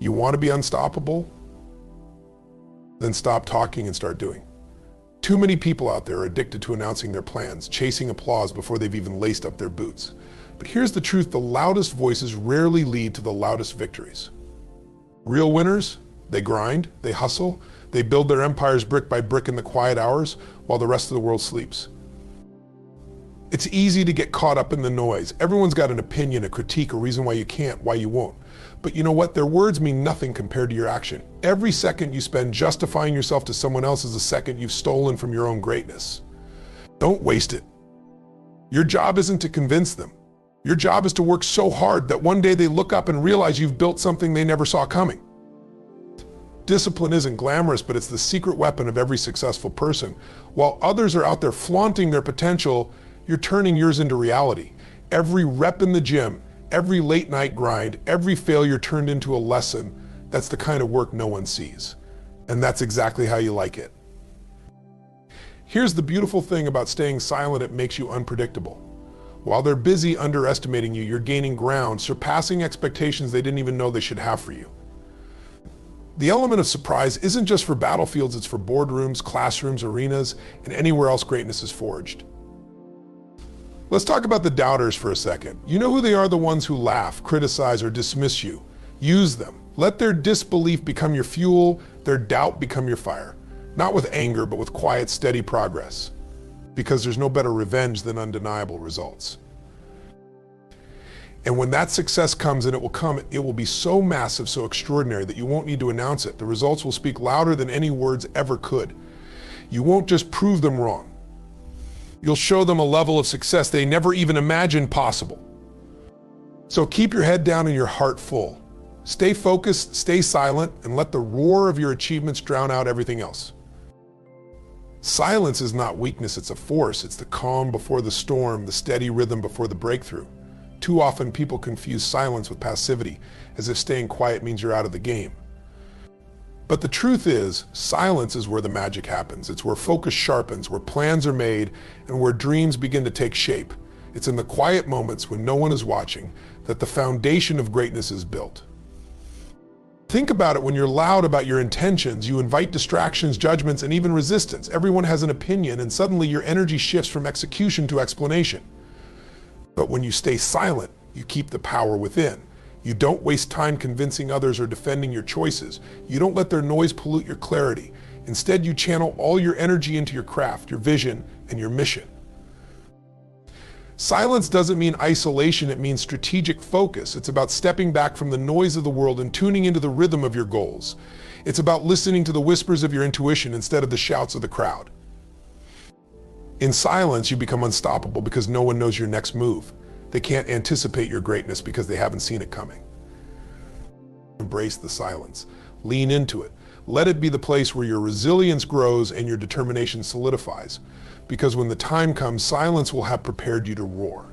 You want to be unstoppable? Then stop talking and start doing. Too many people out there are addicted to announcing their plans, chasing applause before they've even laced up their boots. But here's the truth, the loudest voices rarely lead to the loudest victories. Real winners, they grind, they hustle, they build their empires brick by brick in the quiet hours while the rest of the world sleeps. It's easy to get caught up in the noise. Everyone's got an opinion, a critique, a reason why you can't, why you won't. But you know what? Their words mean nothing compared to your action. Every second you spend justifying yourself to someone else is a second you've stolen from your own greatness. Don't waste it. Your job isn't to convince them. Your job is to work so hard that one day they look up and realize you've built something they never saw coming. Discipline isn't glamorous, but it's the secret weapon of every successful person. While others are out there flaunting their potential, you're turning yours into reality. Every rep in the gym, every late night grind, every failure turned into a lesson. That's the kind of work no one sees. And that's exactly how you like it. Here's the beautiful thing about staying silent, it makes you unpredictable. While they're busy underestimating you, you're gaining ground, surpassing expectations they didn't even know they should have for you. The element of surprise isn't just for battlefields, it's for boardrooms, classrooms, arenas, and anywhere else greatness is forged. Let's talk about the doubters for a second. You know who they are, the ones who laugh, criticize, or dismiss you. Use them. Let their disbelief become your fuel, their doubt become your fire. Not with anger, but with quiet, steady progress. Because there's no better revenge than undeniable results. And when that success comes, and it will be so massive, so extraordinary that you won't need to announce it. The results will speak louder than any words ever could. You won't just prove them wrong. You'll show them a level of success they never even imagined possible. So keep your head down and your heart full. Stay focused, stay silent, and let the roar of your achievements drown out everything else. Silence is not weakness, it's a force. It's the calm before the storm, the steady rhythm before the breakthrough. Too often people confuse silence with passivity, as if staying quiet means you're out of the game. But the truth is, silence is where the magic happens. It's where focus sharpens, where plans are made, and where dreams begin to take shape. It's in the quiet moments when no one is watching that the foundation of greatness is built. Think about it, when you're loud about your intentions, you invite distractions, judgments, and even resistance. Everyone has an opinion, and suddenly your energy shifts from execution to explanation. But when you stay silent, you keep the power within. You don't waste time convincing others or defending your choices. You don't let their noise pollute your clarity. Instead, you channel all your energy into your craft, your vision, and your mission. Silence doesn't mean isolation, it means strategic focus. It's about stepping back from the noise of the world and tuning into the rhythm of your goals. It's about listening to the whispers of your intuition instead of the shouts of the crowd. In silence, you become unstoppable because no one knows your next move. They can't anticipate your greatness because they haven't seen it coming. Embrace the silence. Lean into it. Let it be the place where your resilience grows and your determination solidifies. Because when the time comes, silence will have prepared you to roar.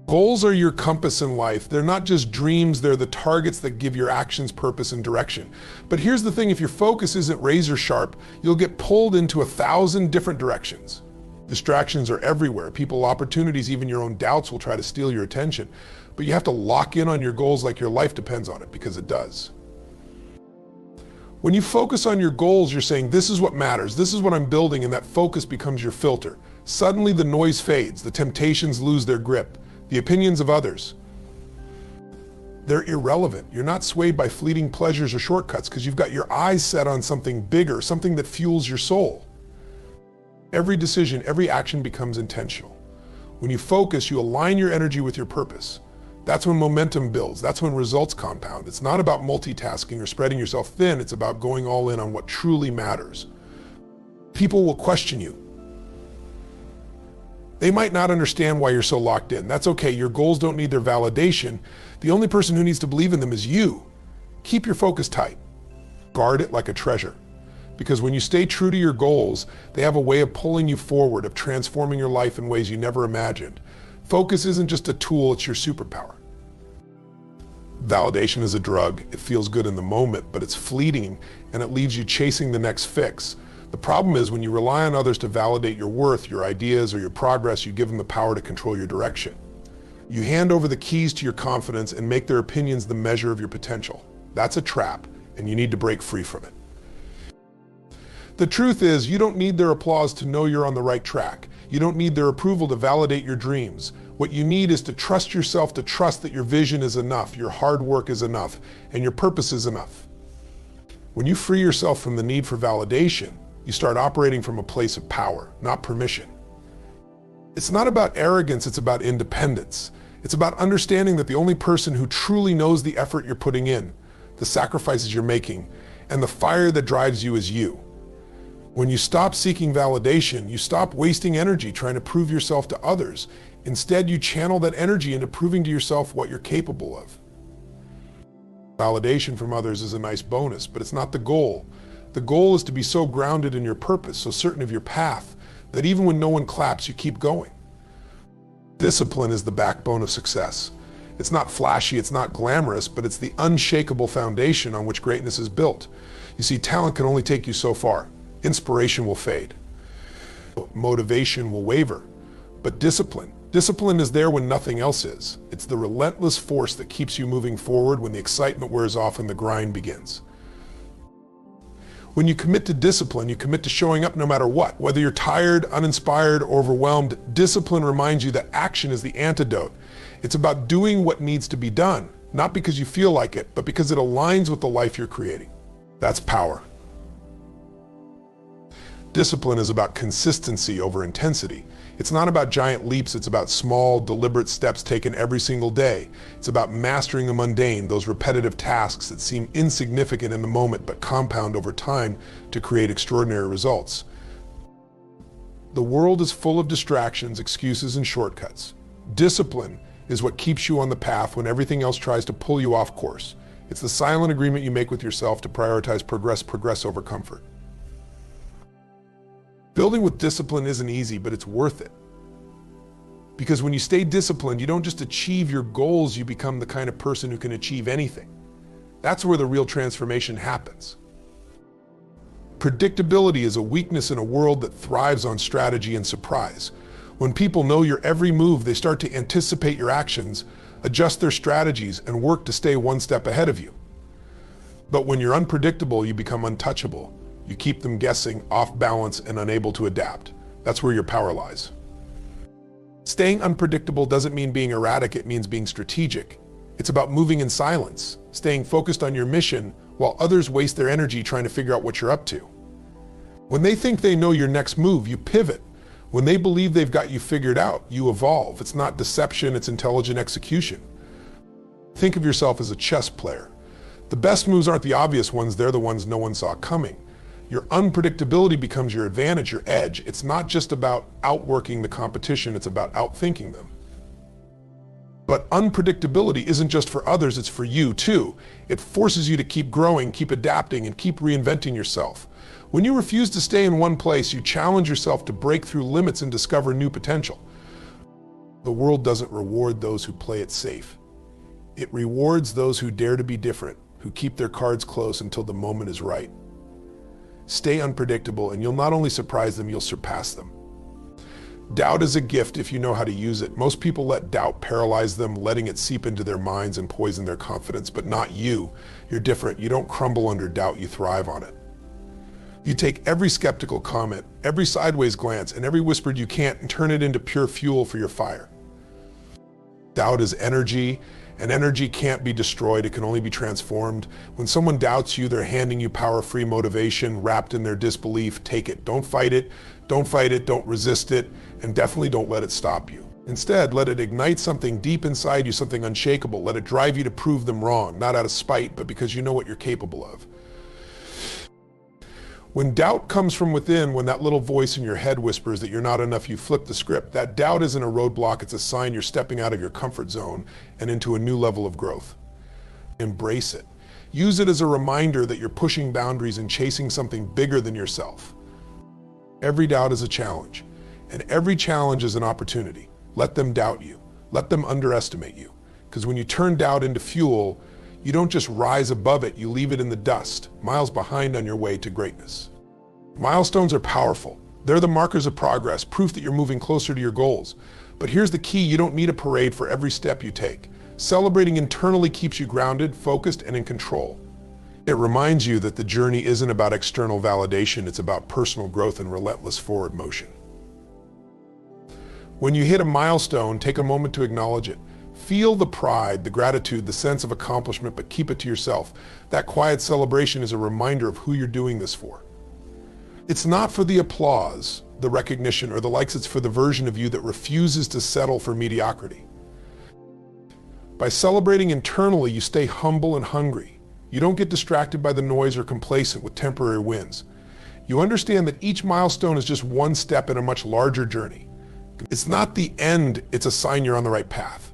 Goals are your compass in life. They're not just dreams, they're the targets that give your actions purpose and direction. But here's the thing, if your focus isn't razor sharp, you'll get pulled into 1,000 different directions. Distractions are everywhere. People, opportunities, even your own doubts will try to steal your attention. But you have to lock in on your goals like your life depends on it, because it does. When you focus on your goals, you're saying, this is what matters, this is what I'm building, and that focus becomes your filter. Suddenly the noise fades, the temptations lose their grip, the opinions of others, they're irrelevant. You're not swayed by fleeting pleasures or shortcuts because you've got your eyes set on something bigger, something that fuels your soul. Every decision, every action becomes intentional. When you focus, you align your energy with your purpose. That's when momentum builds. That's when results compound. It's not about multitasking or spreading yourself thin. It's about going all in on what truly matters. People will question you. They might not understand why you're so locked in. That's okay. Your goals don't need their validation. The only person who needs to believe in them is you. Keep your focus tight. Guard it like a treasure. Because when you stay true to your goals, they have a way of pulling you forward, of transforming your life in ways you never imagined. Focus isn't just a tool, it's your superpower. Validation is a drug. It feels good in the moment, but it's fleeting and it leaves you chasing the next fix. The problem is when you rely on others to validate your worth, your ideas, or your progress, you give them the power to control your direction. You hand over the keys to your confidence and make their opinions the measure of your potential. That's a trap, and you need to break free from it. The truth is, you don't need their applause to know you're on the right track. You don't need their approval to validate your dreams. What you need is to trust yourself, to trust that your vision is enough, your hard work is enough, and your purpose is enough. When you free yourself from the need for validation, you start operating from a place of power, not permission. It's not about arrogance, it's about independence. It's about understanding that the only person who truly knows the effort you're putting in, the sacrifices you're making, and the fire that drives you is you. When you stop seeking validation, you stop wasting energy trying to prove yourself to others. Instead, you channel that energy into proving to yourself what you're capable of. Validation from others is a nice bonus, but it's not the goal. The goal is to be so grounded in your purpose, so certain of your path, that even when no one claps, you keep going. Discipline is the backbone of success. It's not flashy, it's not glamorous, but it's the unshakable foundation on which greatness is built. You see, talent can only take you so far. Inspiration will fade. Motivation will waver. But discipline is there when nothing else is. It's the relentless force that keeps you moving forward when the excitement wears off and the grind begins. When you commit to discipline, you commit to showing up no matter what. Whether you're tired, uninspired, or overwhelmed, discipline reminds you that action is the antidote. It's about doing what needs to be done, not because you feel like it, but because it aligns with the life you're creating. That's power. Discipline is about consistency over intensity. It's not about giant leaps, it's about small, deliberate steps taken every single day. It's about mastering the mundane, those repetitive tasks that seem insignificant in the moment but compound over time to create extraordinary results. The world is full of distractions, excuses, and shortcuts. Discipline is what keeps you on the path when everything else tries to pull you off course. It's the silent agreement you make with yourself to prioritize progress over comfort. Building with discipline isn't easy, but it's worth it. Because when you stay disciplined, you don't just achieve your goals, you become the kind of person who can achieve anything. That's where the real transformation happens. Predictability is a weakness in a world that thrives on strategy and surprise. When people know your every move, they start to anticipate your actions, adjust their strategies, and work to stay one step ahead of you. But when you're unpredictable, you become untouchable. You keep them guessing, off balance, and unable to adapt. That's where your power lies. Staying unpredictable doesn't mean being erratic, it means being strategic. It's about moving in silence, staying focused on your mission while others waste their energy trying to figure out what you're up to. When they think they know your next move, you pivot. When they believe they've got you figured out, you evolve. It's not deception, it's intelligent execution. Think of yourself as a chess player. The best moves aren't the obvious ones, they're the ones no one saw coming. Your unpredictability becomes your advantage, your edge. It's not just about outworking the competition, it's about outthinking them. But unpredictability isn't just for others, it's for you too. It forces you to keep growing, keep adapting, and keep reinventing yourself. When you refuse to stay in one place, you challenge yourself to break through limits and discover new potential. The world doesn't reward those who play it safe. It rewards those who dare to be different, who keep their cards close until the moment is right. Stay unpredictable, and you'll not only surprise them, you'll surpass them. Doubt is a gift if you know how to use it. Most people let doubt paralyze them, letting it seep into their minds and poison their confidence, but not you. You're different. You don't crumble under doubt, you thrive on it. You take every skeptical comment, every sideways glance, and every whispered you can't and turn it into pure fuel for your fire. Doubt is energy, and energy can't be destroyed, it can only be transformed. When someone doubts you, they're handing you power-free motivation wrapped in their disbelief. Take it. Don't fight it, don't resist it, and definitely don't let it stop you. Instead, let it ignite something deep inside you, something unshakable. Let it drive you to prove them wrong, not out of spite, but because you know what you're capable of. When doubt comes from within, when that little voice in your head whispers that you're not enough, you flip the script. That doubt isn't a roadblock, it's a sign you're stepping out of your comfort zone and into a new level of growth. Embrace it. Use it as a reminder that you're pushing boundaries and chasing something bigger than yourself. Every doubt is a challenge, and every challenge is an opportunity. Let them doubt you. Let them underestimate you. Because when you turn doubt into fuel, you don't just rise above it, you leave it in the dust, miles behind on your way to greatness. Milestones are powerful. They're the markers of progress, proof that you're moving closer to your goals. But here's the key: you don't need a parade for every step you take. Celebrating internally keeps you grounded, focused, and in control. It reminds you that the journey isn't about external validation, it's about personal growth and relentless forward motion. When you hit a milestone, take a moment to acknowledge it. Feel the pride, the gratitude, the sense of accomplishment, but keep it to yourself. That quiet celebration is a reminder of who you're doing this for. It's not for the applause, the recognition, or the likes. It's for the version of you that refuses to settle for mediocrity. By celebrating internally, you stay humble and hungry. You don't get distracted by the noise or complacent with temporary wins. You understand that each milestone is just one step in a much larger journey. It's not the end, it's a sign you're on the right path.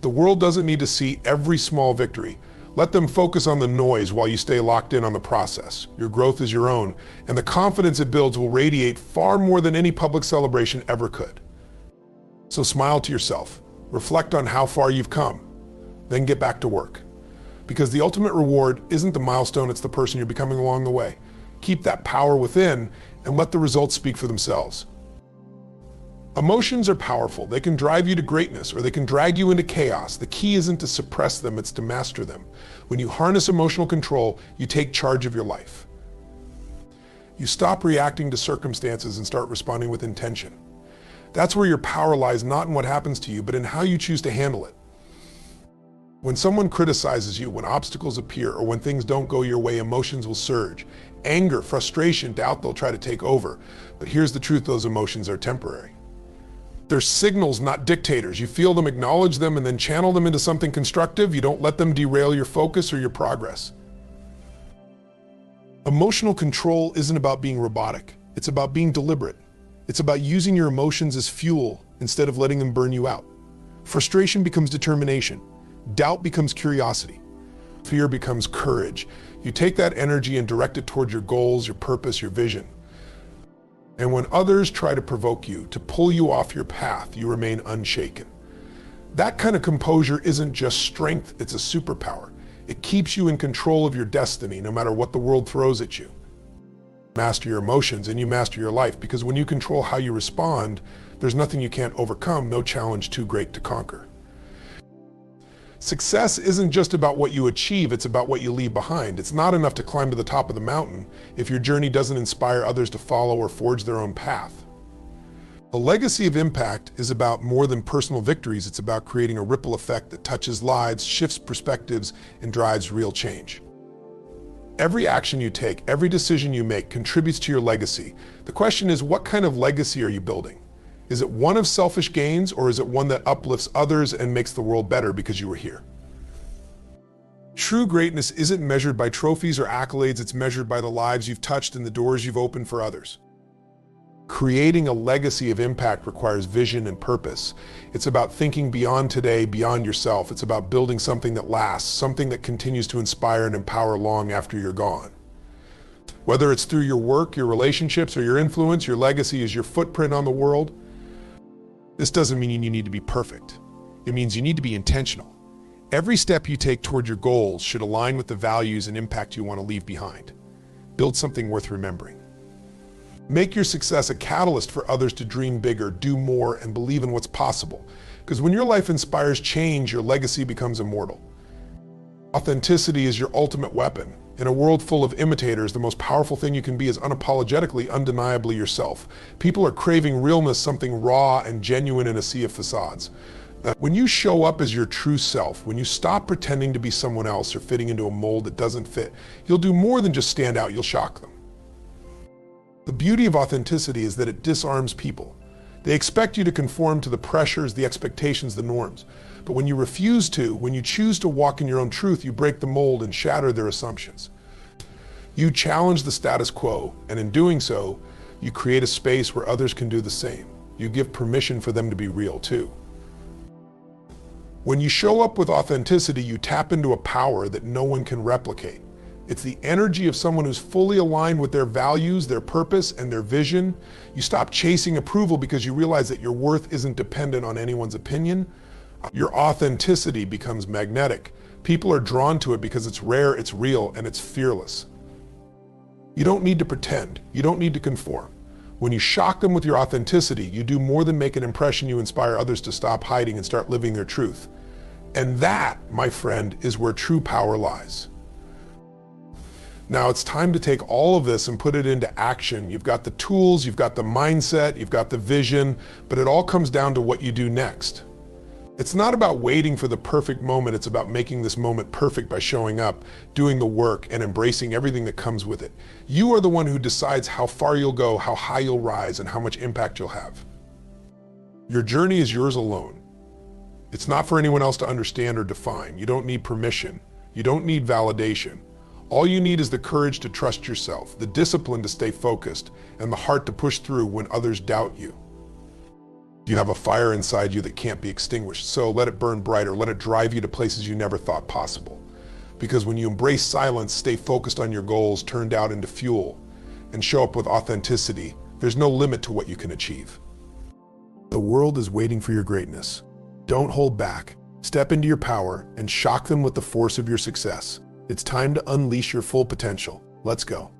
The world doesn't need to see every small victory. Let them focus on the noise while you stay locked in on the process. Your growth is your own, and the confidence it builds will radiate far more than any public celebration ever could. So smile to yourself, reflect on how far you've come, then get back to work. Because the ultimate reward isn't the milestone, it's the person you're becoming along the way. Keep that power within and let the results speak for themselves. Emotions are powerful. They can drive you to greatness or they can drag you into chaos. The key isn't to suppress them, it's to master them. When you harness emotional control, you take charge of your life. You stop reacting to circumstances and start responding with intention. That's where your power lies, not in what happens to you, but in how you choose to handle it. When someone criticizes you, when obstacles appear, or when things don't go your way, emotions will surge. Anger, frustration, doubt, they'll try to take over. But here's the truth: those emotions are temporary. They're signals, not dictators. You feel them, acknowledge them, and then channel them into something constructive. You don't let them derail your focus or your progress. Emotional control isn't about being robotic. It's about being deliberate. It's about using your emotions as fuel instead of letting them burn you out. Frustration becomes determination. Doubt becomes curiosity. Fear becomes courage. You take that energy and direct it towards your goals, your purpose, your vision. And when others try to provoke you, to pull you off your path, you remain unshaken. That kind of composure isn't just strength, it's a superpower. It keeps you in control of your destiny, no matter what the world throws at you. Master your emotions and you master your life, because when you control how you respond, there's nothing you can't overcome, no challenge too great to conquer. Success isn't just about what you achieve, it's about what you leave behind. It's not enough to climb to the top of the mountain if your journey doesn't inspire others to follow or forge their own path. A legacy of impact is about more than personal victories. It's about creating a ripple effect that touches lives, shifts perspectives, and drives real change. Every action you take, every decision you make contributes to your legacy. The question is, what kind of legacy are you building? Is it one of selfish gains, or is it one that uplifts others and makes the world better because you were here? True greatness isn't measured by trophies or accolades, it's measured by the lives you've touched and the doors you've opened for others. Creating a legacy of impact requires vision and purpose. It's about thinking beyond today, beyond yourself. It's about building something that lasts, something that continues to inspire and empower long after you're gone. Whether it's through your work, your relationships, or your influence, your legacy is your footprint on the world. This doesn't mean you need to be perfect. It means you need to be intentional. Every step you take toward your goals should align with the values and impact you want to leave behind. Build something worth remembering. Make your success a catalyst for others to dream bigger, do more, and believe in what's possible. Because when your life inspires change, your legacy becomes immortal. Authenticity is your ultimate weapon. In a world full of imitators, the most powerful thing you can be is unapologetically, undeniably yourself. People are craving realness, something raw and genuine in a sea of facades. When you show up as your true self, when you stop pretending to be someone else or fitting into a mold that doesn't fit, you'll do more than just stand out, you'll shock them. The beauty of authenticity is that it disarms people. They expect you to conform to the pressures, the expectations, the norms. But when you refuse to, when you choose to walk in your own truth, you break the mold and shatter their assumptions. You challenge the status quo, and in doing so, you create a space where others can do the same. You give permission for them to be real too. When you show up with authenticity, you tap into a power that no one can replicate. It's the energy of someone who's fully aligned with their values, their purpose, and their vision. You stop chasing approval because you realize that your worth isn't dependent on anyone's opinion. Your authenticity becomes magnetic. People are drawn to it because it's rare, it's real, and it's fearless. You don't need to pretend. You don't need to conform. When you shock them with your authenticity, you do more than make an impression, you inspire others to stop hiding and start living their truth. And that, my friend, is where true power lies. Now it's time to take all of this and put it into action. You've got the tools, you've got the mindset, you've got the vision, but it all comes down to what you do next. It's not about waiting for the perfect moment, it's about making this moment perfect by showing up, doing the work, and embracing everything that comes with it. You are the one who decides how far you'll go, how high you'll rise, and how much impact you'll have. Your journey is yours alone. It's not for anyone else to understand or define. You don't need permission. You don't need validation. All you need is the courage to trust yourself, the discipline to stay focused, and the heart to push through when others doubt you. You have a fire inside you that can't be extinguished, so let it burn brighter, let it drive you to places you never thought possible. Because when you embrace silence, stay focused on your goals, turned out into fuel, and show up with authenticity, there's no limit to what you can achieve. The world is waiting for your greatness. Don't hold back. Step into your power and shock them with the force of your success. It's time to unleash your full potential. Let's go.